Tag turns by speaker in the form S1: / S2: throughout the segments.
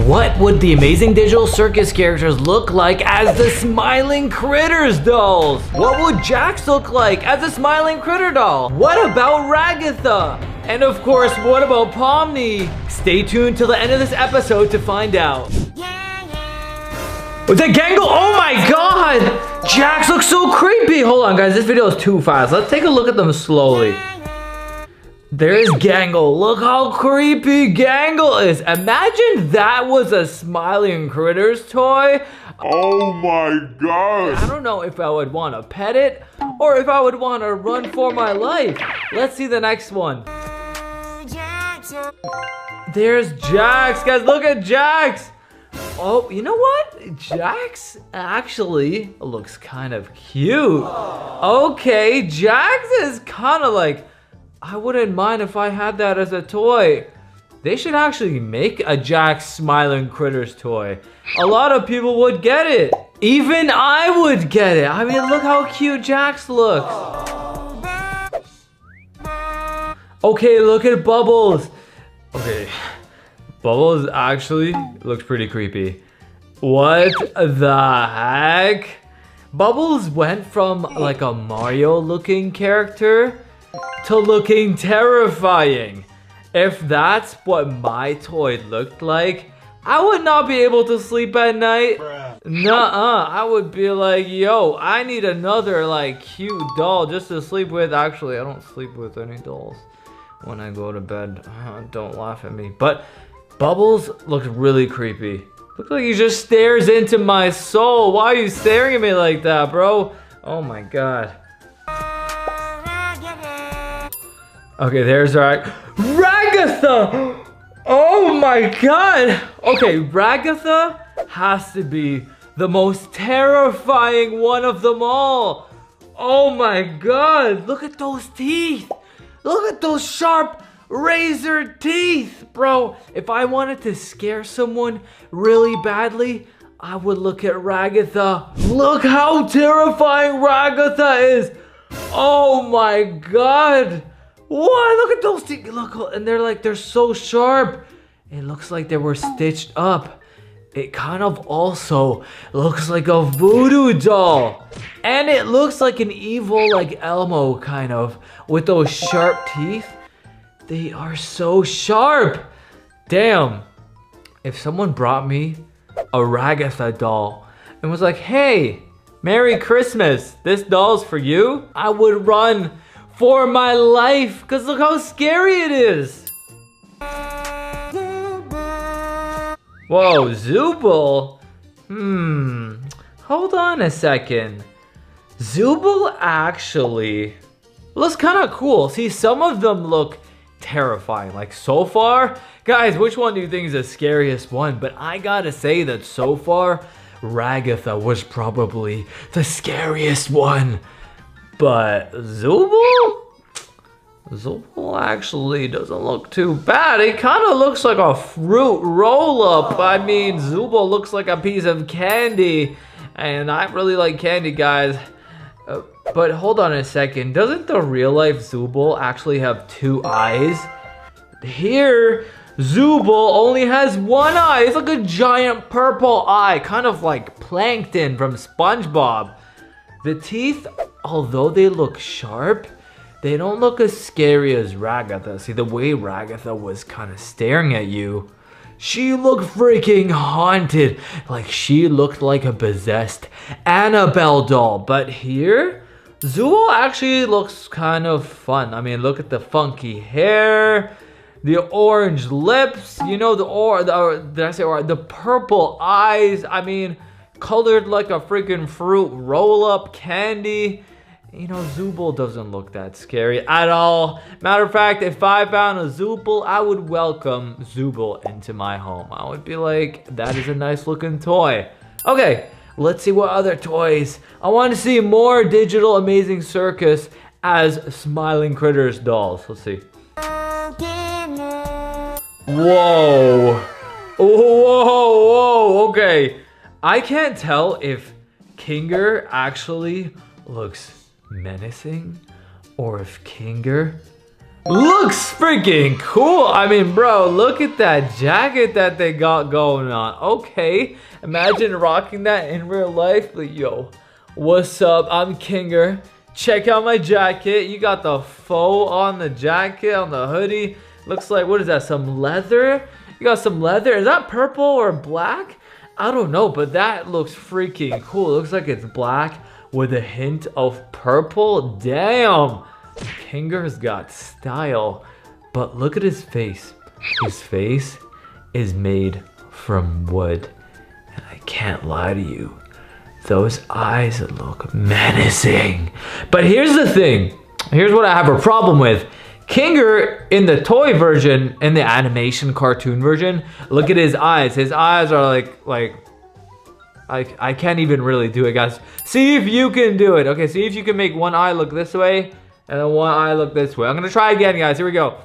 S1: What would the amazing digital circus characters look like as the Smiling Critters dolls? What would Jax look like as a Smiling Critter doll? What about Ragatha? And of course, what about Pomni? Stay tuned till the end of this episode to find out. Was that Gangle? Oh my god! Jax looks so creepy! Hold on guys, this video is too fast. Let's take a look at them slowly. There's Gangle. Look how creepy Gangle is. Imagine that was a Smiling Critters toy.
S2: Oh my god.
S1: I don't know if I would want to pet it or if I would want to run for my life. Let's see the next one. There's Jax. Guys, look at Jax. Oh, you know what? Jax actually looks kind of cute. Okay, Jax is kind of like, I wouldn't mind if I had that as a toy. They should actually make a Jax Smiling Critters toy. A lot of people would get it. Even I would get it. I mean, look how cute Jax looks. Okay, look at Bubbles. Okay, Bubbles actually looks pretty creepy. What the heck? Bubbles went from like a Mario looking character to looking terrifying. If that's what my toy looked like, I would not be able to sleep at night. Nuh-uh, I would be like, yo, I need another like cute doll just to sleep with. Actually, I don't sleep with any dolls when I go to bed. Don't laugh at me. But Bubbles looks really creepy. Looks like he just stares into my soul. Why are you staring at me like that, bro? Oh my god. Okay, there's Ragatha! Oh my god! Okay, Ragatha has to be the most terrifying one of them all. Oh my god, look at those teeth! Look at those sharp razor teeth, bro. If I wanted to scare someone really badly, I would look at Ragatha. Look how terrifying Ragatha is. Oh my god. What? Look at those teeth. Look, and they're so sharp. It looks like they were stitched up. It kind of also looks like a voodoo doll. And it looks like an evil like Elmo kind of with those sharp teeth. They are so sharp. Damn. If someone brought me a Ragatha doll and was like, hey, Merry Christmas, this doll's for you, I would run for my life because look how scary it is. Whoa, Zooble? Hold on a second. Zooble actually looks kind of cool. See, some of them look terrifying. Like so far, guys, which one do you think is the scariest one? But I gotta say that so far, Ragatha was probably the scariest one. But Zooble actually doesn't look too bad. It kind of looks like a fruit roll-up. I mean, Zooble looks like a piece of candy. And I really like candy, guys. But hold on a second. Doesn't the real-life Zooble actually have 2 eyes? Here, Zooble only has 1 eye. It's like a giant purple eye. Kind of like Plankton from SpongeBob. The teeth, although they look sharp, they don't look as scary as Ragatha. See, the way Ragatha was kind of staring at you, she looked freaking haunted. Like she looked like a possessed Annabelle doll. But here, Zooble actually looks kind of fun. I mean, look at the funky hair, the orange lips, you know, the purple eyes. I mean, colored like a freaking fruit roll-up candy. You know, Zooble doesn't look that scary at all. Matter of fact, if I found a Zooble, I would welcome Zooble into my home. I would be like, that is a nice looking toy. Okay, let's see what other toys. I want to see more digital amazing circus as Smiling Critters dolls. Let's see. Whoa. Whoa, okay. I can't tell if Kinger actually looks menacing or if Kinger Looks freaking cool. I mean, bro, look at that jacket that they got going on. Okay, imagine rocking that in real life. Like, yo, what's up? I'm Kinger. Check out my jacket. You got the faux on the jacket, on the hoodie. Looks like, what is that, some leather? You got some leather. Is that purple or black? I don't know, but that looks freaking cool. It looks like it's black with a hint of purple. Damn. Kinger's got style, but look at his face. His face is made from wood, and I can't lie to you, those eyes look menacing. But here's the thing. Here's what I have a problem with. Kinger in the toy version, in the animation cartoon version, look at his eyes. His eyes are like I can't even really do it, guys. See if you can do it. Okay, see if you can make one eye look this way and then one eye look this way. I'm gonna try again, guys. Here we go.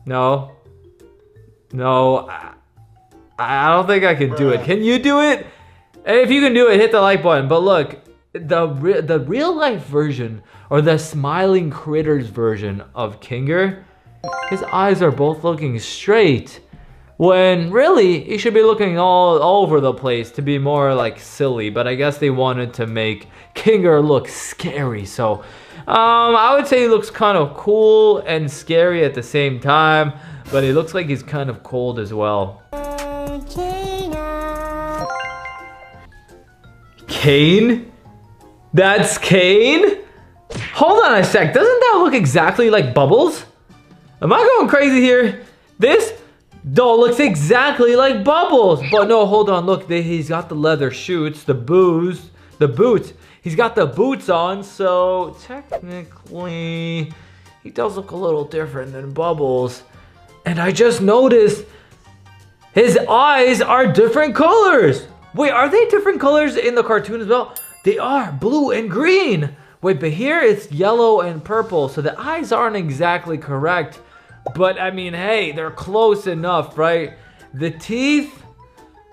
S1: No. No. I don't think I can do it. Can you do it? If you can do it, hit the like button. But look, the real life version, or the smiling critters version of Kinger, his eyes are both looking straight, when really he should be looking all over the place to be more like silly. But I guess they wanted to make Kinger look scary, so I would say he looks kind of cool and scary at the same time, but he looks like he's kind of cold as well. Kane? That's Kane? Hold on a sec, doesn't that look exactly like Bubbles? Am I going crazy here? This doll looks exactly like Bubbles. But no, hold on, look, he's got the leather shoes, the boots. He's got the boots on, so technically, he does look a little different than Bubbles. And I just noticed his eyes are different colors. Wait, are they different colors in the cartoon as well? They are, blue and green. Wait, but here it's yellow and purple, so the eyes aren't exactly correct. But I mean, hey, they're close enough, right? The teeth,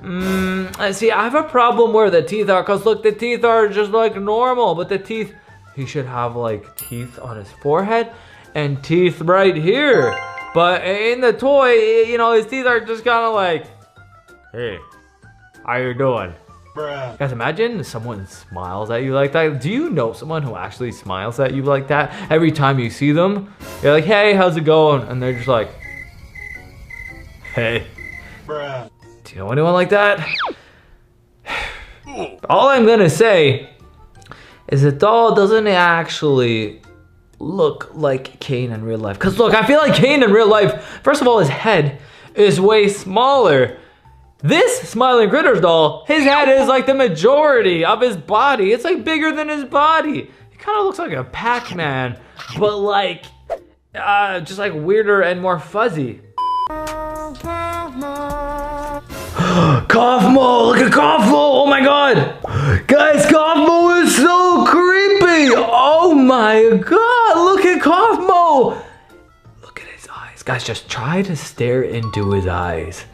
S1: see, I have a problem where the teeth are, because look, the teeth are just like normal, but the teeth, he should have like teeth on his forehead and teeth right here. But in the toy, you know, his teeth are just kind of like, hey, how you doing? Bruh. Guys, imagine someone smiles at you like that. Do you know someone who actually smiles at you like that? Every time you see them, you're like, hey, how's it going? And they're just like, hey. Bruh. Do you know anyone like that? All I'm gonna say is the doll doesn't actually look like Kane in real life. Because look, I feel like Kane in real life, first of all, his head is way smaller. This Smiling Critters doll, his head is like the majority of his body. It's like bigger than his body. He kind of looks like a Pac-Man, but like, just like weirder and more fuzzy. Kaufmo, look at Kaufmo, oh my God. Guys, Kaufmo is so creepy. Oh my God, look at Kaufmo. Look at his eyes. Guys, just try to stare into his eyes.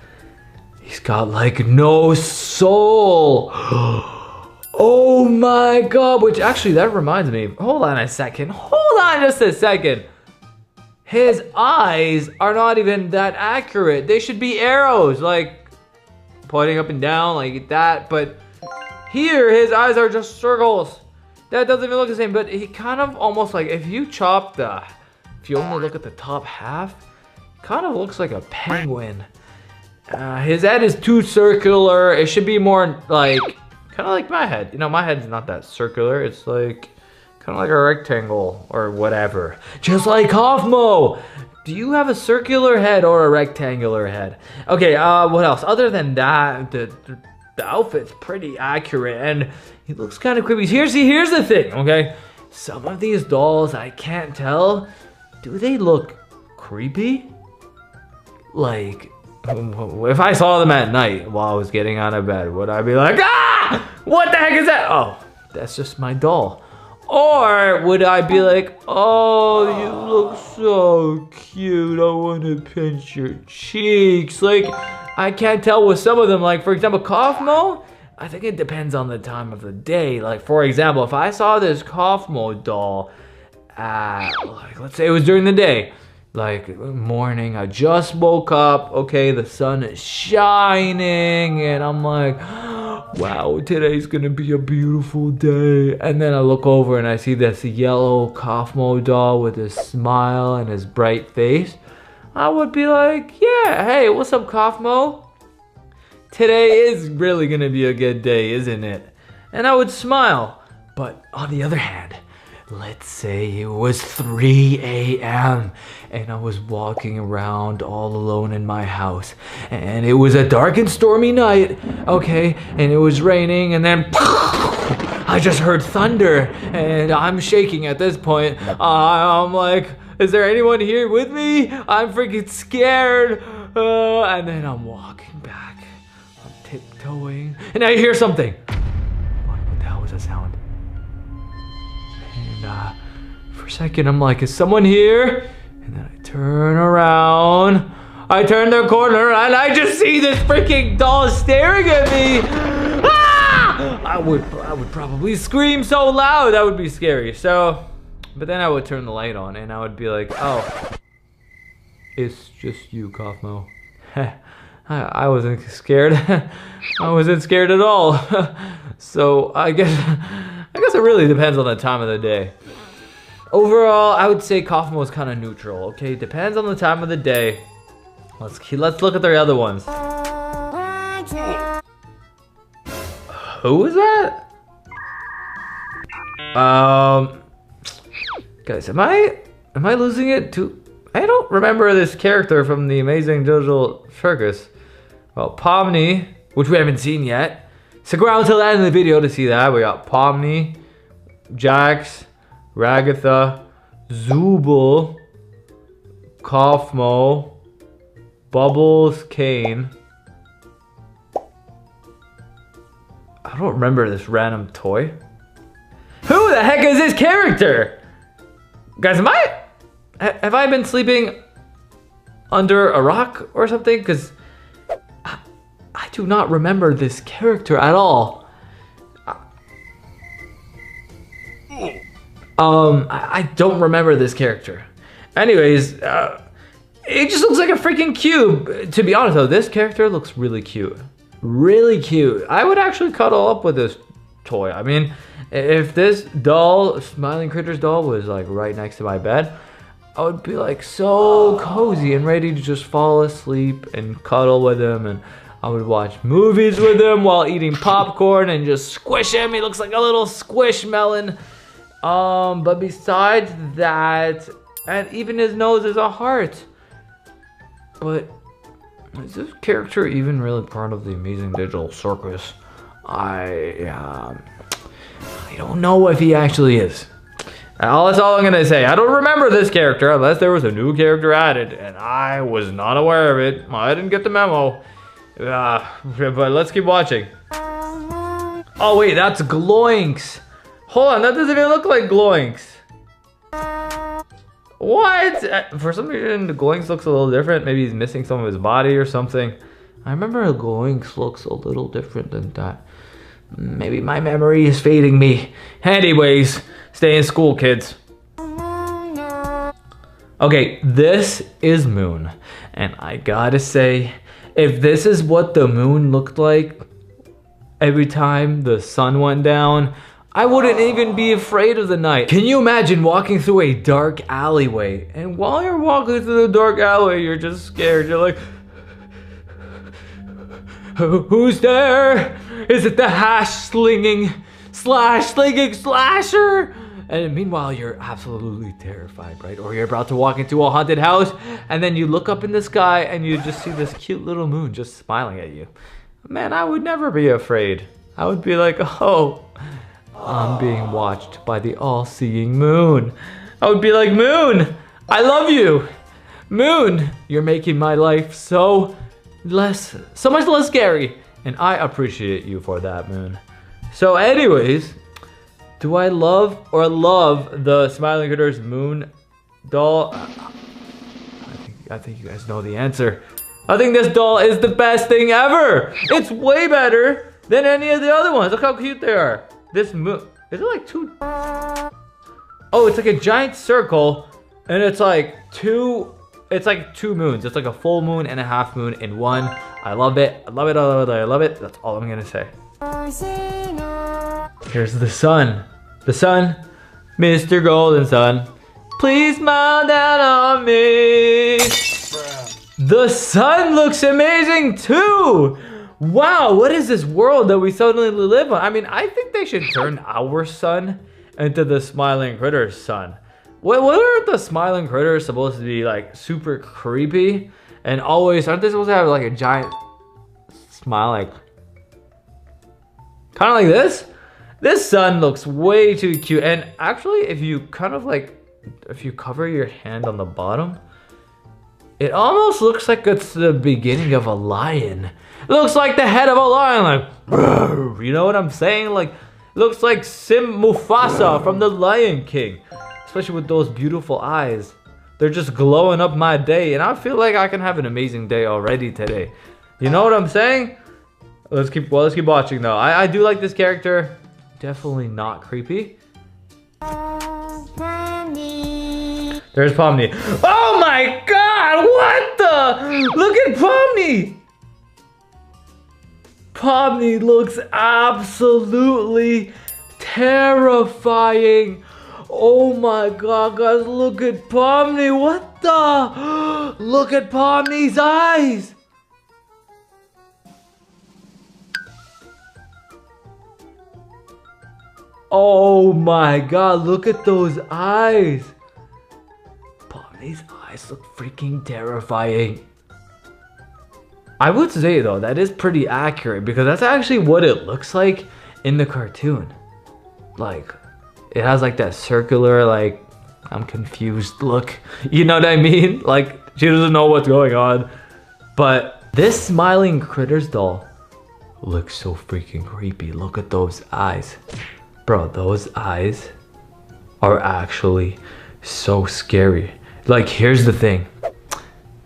S1: He's got like no soul. Oh my God, which actually that reminds me, hold on a second. Hold on just a second. His eyes are not even that accurate. They should be arrows, like pointing up and down like that. But here, his eyes are just circles. That doesn't even look the same, but he kind of almost like, if you only look at the top half, it kind of looks like a penguin. His head is too circular. It should be more like, kind of like my head. You know, my head's not that circular. It's like, kind of like a rectangle or whatever. Just like Kaufmo. Do you have a circular head or a rectangular head? Okay, what else? Other than that, the outfit's pretty accurate and he looks kind of creepy. Here's the thing, okay? Some of these dolls, I can't tell. Do they look creepy? Like, if I saw them at night while I was getting out of bed, would I be like, ah, what the heck is that? Oh, that's just my doll. Or would I be like, oh, you look so cute, I want to pinch your cheeks. Like, I can't tell with some of them. Like, for example, Kaufmo, I think it depends on the time of the day. Like, for example, if I saw this Kaufmo doll like let's say it was during the day, like morning, I just woke up, okay, the sun is shining, and I'm like, wow, today's gonna be a beautiful day. And then I look over and I see this yellow Kaufmo doll with his smile and his bright face. I would be like, yeah, hey, what's up, Kaufmo? Today is really gonna be a good day, isn't it? And I would smile. But on the other hand, let's say it was 3 a.m. and I was walking around all alone in my house, and it was a dark and stormy night, okay, and it was raining, and then I just heard thunder, and I'm shaking at this point. I'm like, is there anyone here with me? I'm freaking scared. And then I'm walking back, I'm tiptoeing, and I hear something. What the hell was that sound? And for a second, I'm like, is someone here? And then I turn around. I turn the corner, and I just see this freaking doll staring at me. Ah! I would probably scream so loud. That would be scary. So, but then I would turn the light on, and I would be like, oh, it's just you, Kaufmo. I wasn't scared. I wasn't scared at all. So I guess it really depends on the time of the day. Overall, I would say Kaufmo is kind of neutral. Okay, depends on the time of the day. Let's look at the other ones. Who is that? Guys, am I losing it too? I don't remember this character from the Amazing Digital Circus. Well, Pomni, which we haven't seen yet. Stick around until the end of the video to see that. We got Pomni, Jax, Ragatha, Zubul, Kaufmo, Bubbles, Kane. I don't remember this random toy. Who the heck is this character? Guys, have I been sleeping under a rock or something? Because I do not remember this character at all. I don't remember this character. Anyways, it just looks like a freaking cube. To be honest though, this character looks really cute. Really cute. I would actually cuddle up with this toy. I mean, if this doll, Smiling Critters doll, was like right next to my bed, I would be like so cozy and ready to just fall asleep and cuddle with him, and I would watch movies with him while eating popcorn and just squish him. He looks like a little squishmallow. But besides that, and even his nose is a heart. But is this character even really part of the Amazing Digital Circus? I don't know if he actually is. That's all I'm gonna say. I don't remember this character unless there was a new character added, and I was not aware of it. I didn't get the memo. But let's keep watching. Oh wait, that's Gloinks. Hold on, that doesn't even look like Gloinks. What? For some reason, the Gloinks looks a little different. Maybe he's missing some of his body or something. I remember Gloinks looks a little different than that. Maybe my memory is fading me. Anyways, stay in school, kids. Okay, this is Moon. And I gotta say, if this is what the moon looked like every time the sun went down, I wouldn't even be afraid of the night. Can you imagine walking through a dark alleyway, and while you're walking through the dark alleyway, you're just scared. You're like, who's there? Is it the slinging slasher? And meanwhile, you're absolutely terrified, right? Or you're about to walk into a haunted house, and then you look up in the sky, and you just see this cute little moon just smiling at you. Man, I would never be afraid. I would be like, oh, I'm being watched by the all-seeing moon. I would be like, Moon, I love you. Moon, you're making my life so much less scary. And I appreciate you for that, Moon. So anyways, do I love the Smiling Critters Moon doll? I think you guys know the answer. I think this doll is the best thing ever. It's way better than any of the other ones. Look how cute they are. This moon, is it like two? Oh, it's like a giant circle, and it's like two moons. It's like a full moon and a half moon in one. I love it. I love it. I love it. I love it. That's all I'm gonna say. Here's the sun. The sun, Mr. Golden Sun. Please smile down on me. The sun looks amazing too. Wow, what is this world that we suddenly live on? I mean, I think they should turn our sun into the Smiling Critters sun. What are the Smiling Critters supposed to be like super creepy? And always, aren't they supposed to have like a giant smile, like kind of like this? This sun looks way too cute. And actually, if you cover your hand on the bottom, it almost looks like it's the beginning of a lion. It looks like the head of a lion, like, you know what I'm saying? Like, looks like Mufasa from the Lion King. Especially with those beautiful eyes. They're just glowing up my day, and I feel like I can have an amazing day already today. You know what I'm saying? Let's keep watching though. I do like this character. Definitely not creepy. There's Pomni. Oh my god, what the? Look at Pomni! Pomni looks absolutely terrifying. Oh my god, guys, look at Pomni. What the? Look at Pomni's eyes. Oh my god, look at those eyes. Pomni's eyes look freaking terrifying. I would say though, that is pretty accurate because that's actually what it looks like in the cartoon. Like, it has like that circular, like, I'm confused look. You know what I mean? Like, she doesn't know what's going on. But this Smiling Critters doll looks so freaking creepy. Look at those eyes. Bro, those eyes are actually so scary. Like, here's the thing.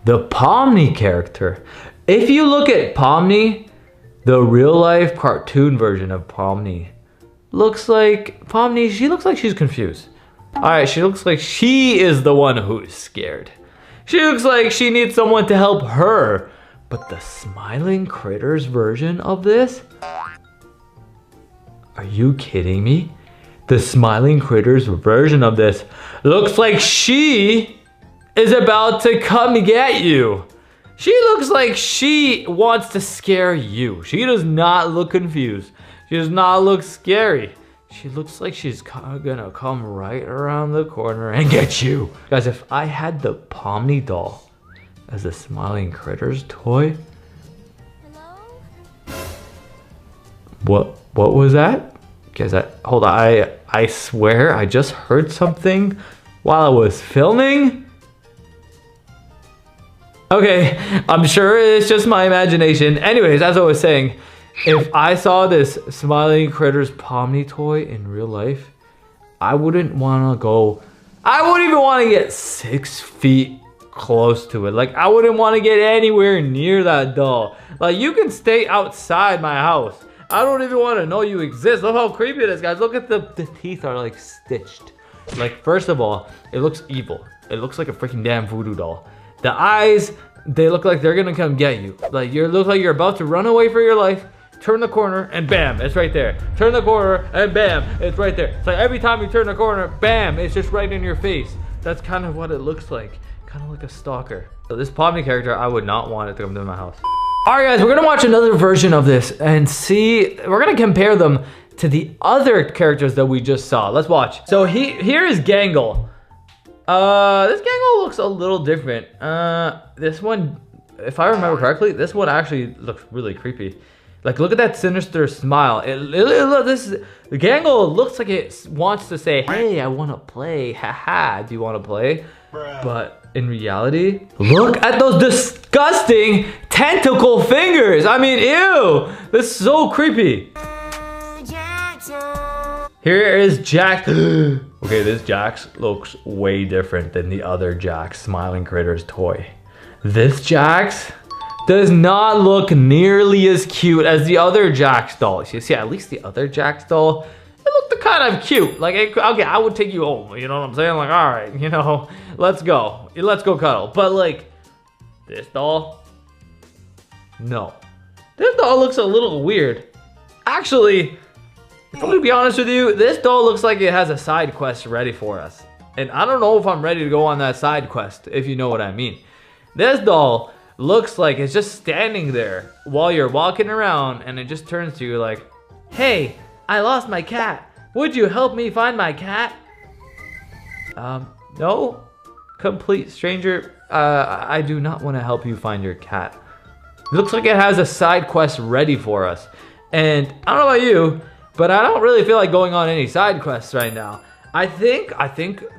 S1: The Pomni character. If you look at Pomni, the real life cartoon version of Pomni, looks like she looks like she's confused. Alright, she looks like she is the one who's scared. She looks like she needs someone to help her. But the Smiling Critters version of this? Are you kidding me? The Smiling Critters version of this looks like she is about to come get you. She looks like she wants to scare you. She does not look confused. She does not look scary. She looks like she's gonna come right around the corner and get you. Guys, if I had the Pomni doll as a Smiling Critters toy. Hello? What was that? Guys, hold on, I swear I just heard something while I was filming. Okay, I'm sure it's just my imagination. Anyways, as I was saying, if I saw this Smiling Critters Pomni toy in real life, I wouldn't even want to get 6 feet close to it. Like, I wouldn't want to get anywhere near that doll. Like, you can stay outside my house. I don't even want to know you exist. Look how creepy it is, guys. Look at the teeth are like stitched. Like, first of all, it looks evil. It looks like a freaking damn voodoo doll. The eyes, they look like they're gonna come get you. Like, you look like you're about to run away for your life. Turn the corner and bam, it's right there. Turn the corner and bam, it's right there. It's like every time you turn the corner, bam, it's just right in your face. That's kind of what it looks like. Kind of like a stalker. So this Pomni character, I would not want it to come to my house. All right, guys, we're gonna watch another version of this and see, we're gonna compare them to the other characters that we just saw. Let's watch. So here is Gangle. This Gangle looks a little different. This one, if I remember correctly, this one actually looks really creepy. Like, look at that sinister smile. The Gangle looks like it wants to say, hey, I want to play. Haha, do you want to play? Bruh. But in reality, look at those disgusting tentacle fingers. I mean, ew. This is so creepy. Here is Jax. Okay, this Jax looks way different than the other Jax Smiling Critters toy. This Jax does not look nearly as cute as the other Jax doll. You see, at least the other Jax doll, it looked kind of cute. Like, okay, I would take you home. You know what I'm saying? Like, all right, you know, let's go cuddle. But like, this doll, no. This doll looks a little weird. Actually, if I'm gonna be honest with you, this doll looks like it has a side quest ready for us. And I don't know if I'm ready to go on that side quest, if you know what I mean. This doll looks like it's just standing there while you're walking around, and it just turns to you like, hey, I lost my cat. Would you help me find my cat? No, complete stranger. I do not want to help you find your cat. It looks like it has a side quest ready for us. And I don't know about you, but I don't really feel like going on any side quests right now. I think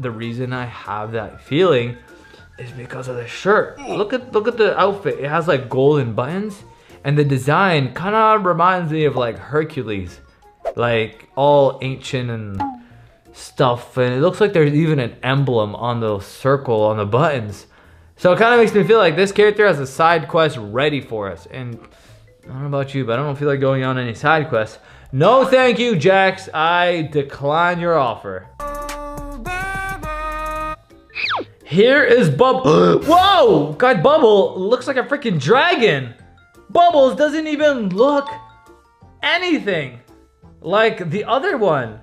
S1: the reason I have that feeling is because of the shirt. Look at the outfit. It has like golden buttons, and the design kind of reminds me of like Hercules, like all ancient and stuff. And it looks like there's even an emblem on the circle on the buttons. So it kind of makes me feel like this character has a side quest ready for us. And I don't know about you, but I don't feel like going on any side quests. No, thank you, Jax. I decline your offer. Here is Bubble. Whoa! God, Bubble looks like a freaking dragon. Bubbles doesn't even look anything like the other one.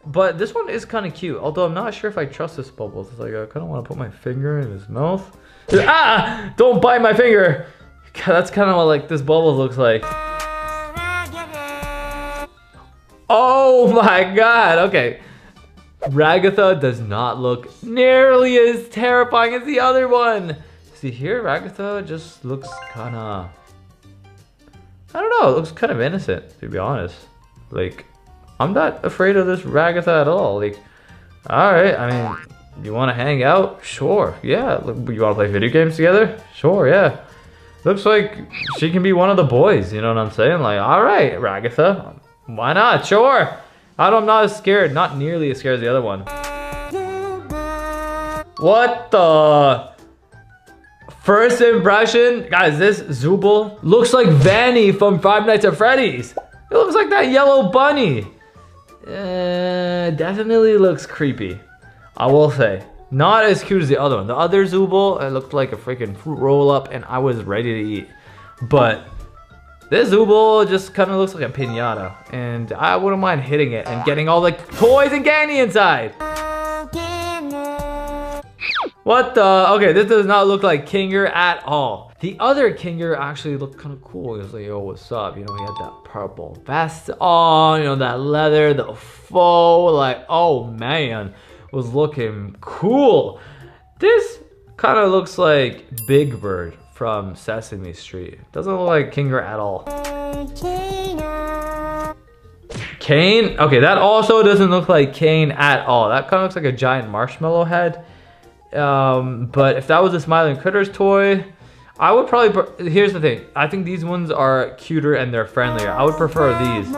S1: But this one is kind of cute. Although I'm not sure if I trust this Bubbles. It's like I kind of want to put my finger in his mouth. Ah! Don't bite my finger. God, that's kind of what like this Bubbles looks like. Oh my God. Okay. Ragatha does not look nearly as terrifying as the other one. See here, Ragatha just looks kind of, I don't know, it looks kind of innocent, to be honest. Like, I'm not afraid of this Ragatha at all. Like, all right, I mean, you want to hang out? Sure, yeah. You want to play video games together? Sure, yeah. Looks like she can be one of the boys, you know what I'm saying? Like, all right, Ragatha, why not? Sure. I'm not as scared, not nearly as scared as the other one. What the? First impression? Guys, this Zooble looks like Vanny from Five Nights at Freddy's. It looks like that yellow bunny. Definitely looks creepy. I will say. Not as cute as the other one. The other Zooble, it looked like a freaking fruit roll up and I was ready to eat. But this Zooble just kind of looks like a piñata, and I wouldn't mind hitting it and getting all the toys and candy inside. What the? Okay, this does not look like Kinger at all. The other Kinger actually looked kind of cool. He was like, yo, what's up? You know, he had that purple vest on, you know, that leather, the faux, like, oh man, was looking cool. This kind of looks like Big Bird from Sesame Street. Doesn't look like Kinger at all. Kane? Okay, that also doesn't look like Kane at all. That kind of looks like a giant marshmallow head. But if that was a Smiling Critters toy, I would probably, here's the thing. I think these ones are cuter and they're friendlier. I would prefer these.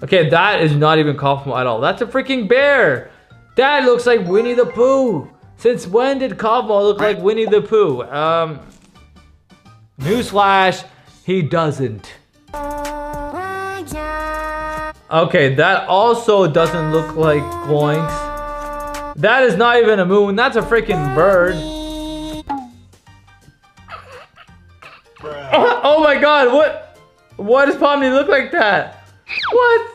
S1: Okay, that is not even Cosmo at all. That's a freaking bear. That looks like Winnie the Pooh. Since when did Cosmo look like Winnie the Pooh? Newsflash, he doesn't. Okay, that also doesn't look like Gloinks. That is not even a moon, that's a freaking bird. Oh my God, what does Pomni look like that? What?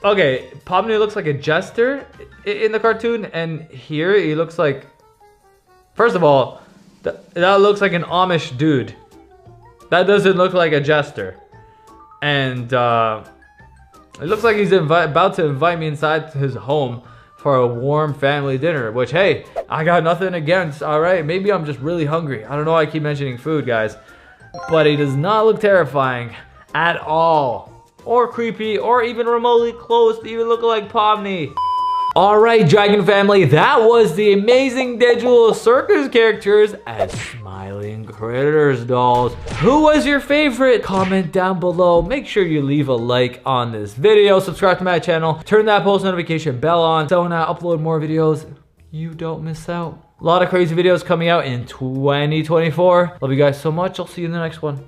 S1: Okay, Pomni looks like a jester in the cartoon, and here he looks like, first of all, that looks like an Amish dude. That doesn't look like a jester. And it looks like he's about to invite me inside his home for a warm family dinner, which, hey, I got nothing against, all right? Maybe I'm just really hungry. I don't know why I keep mentioning food, guys. But he does not look terrifying at all. Or creepy, or even remotely close to even looking like Pomni. Alright, Dragon Family, that was the amazing digital Circus characters as Smiling Critters dolls. Who was your favorite? Comment down below. Make sure you leave a like on this video. Subscribe to my channel. Turn that post notification bell on so when I upload more videos, you don't miss out. A lot of crazy videos coming out in 2024. Love you guys so much. I'll see you in the next one.